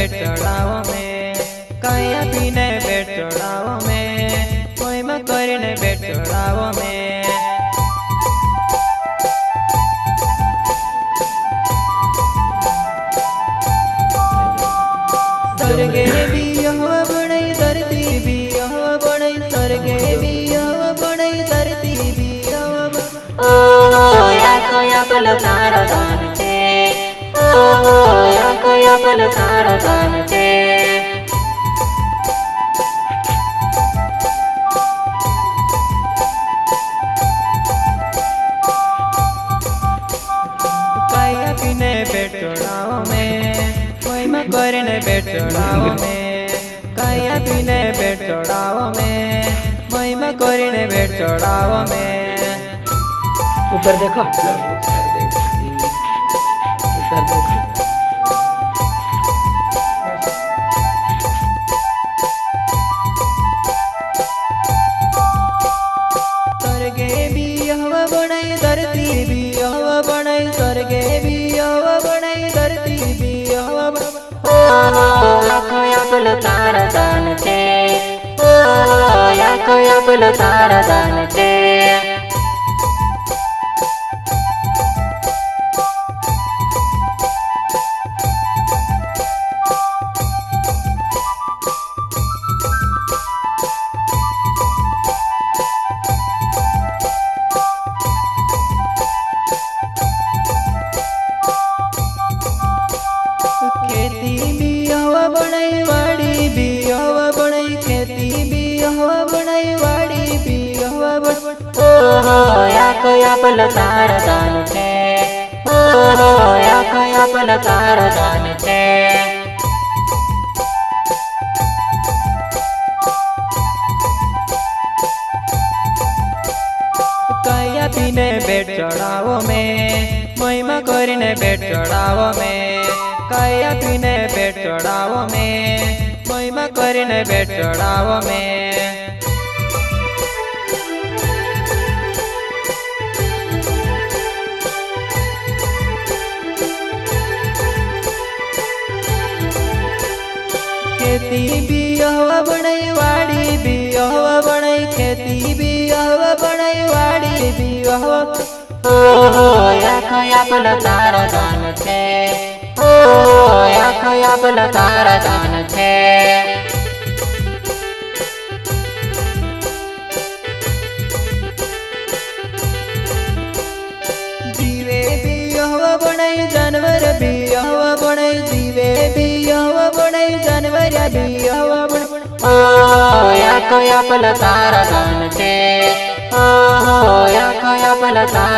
बेट चढ़ावो में, खाया पीने बेट चढ़ावो में, कोई में करने बेट चढ़ावो में। स्वर्गे भी यहोवा बनाई, धरती भी यहोवा बनाई, स्वर्गे भी यहोवा बनाई, धरती भी यहोवा। ओ या पल तारो दान छे, ओ या पल तारो दान छे। खाया पीने बेट चढ़ावो में, कोई में करने बेट चढ़ावो में, खाया पीने बेट चढ़ावो में, कोई में करने बेट चढ़ावो में। ऊपर देखो, ऊपर देखो। स्वर्गे भी यहोवा बनाई, धरती भी यहोवा बनाई, स्वर्गे भी यहोवा बनाई, धरती भी यहोवा बनाई। ओ या पल तारो दान छे, ओ या पल तारो दान छे। खेती भी यहोवा बनाई, वाड़ी भी यहोवा बनाई, खेती भी यहोवा बनाई, वाड़ी भी यहोवा बनाई। ओ या पल तारो दान छे, ओ या पल तारो दान छे। खाया पीने बेट चढ़ावो में, महिमा करने बेट चढ़ावो में, खाया पीने बेट चढ़ावो में, महिमा करने बेट चढ़ावो में। खेती भी यहोवा बनाई, वाड़ी भी यहोवा बनाई, खेती भी यहोवा बनाई, वाड़ी भी यहोवा। ओ या पल तारो दान छे, ओ या पल तारो दान छे। जीवे भी यहोवा बनाई, जानवर भी यहोवा बनाई, जीवे भी यहोवा बनाई, जानवर भी यहोवा बनाई। ओ या पल तारो दान छे, ओ या पल तारो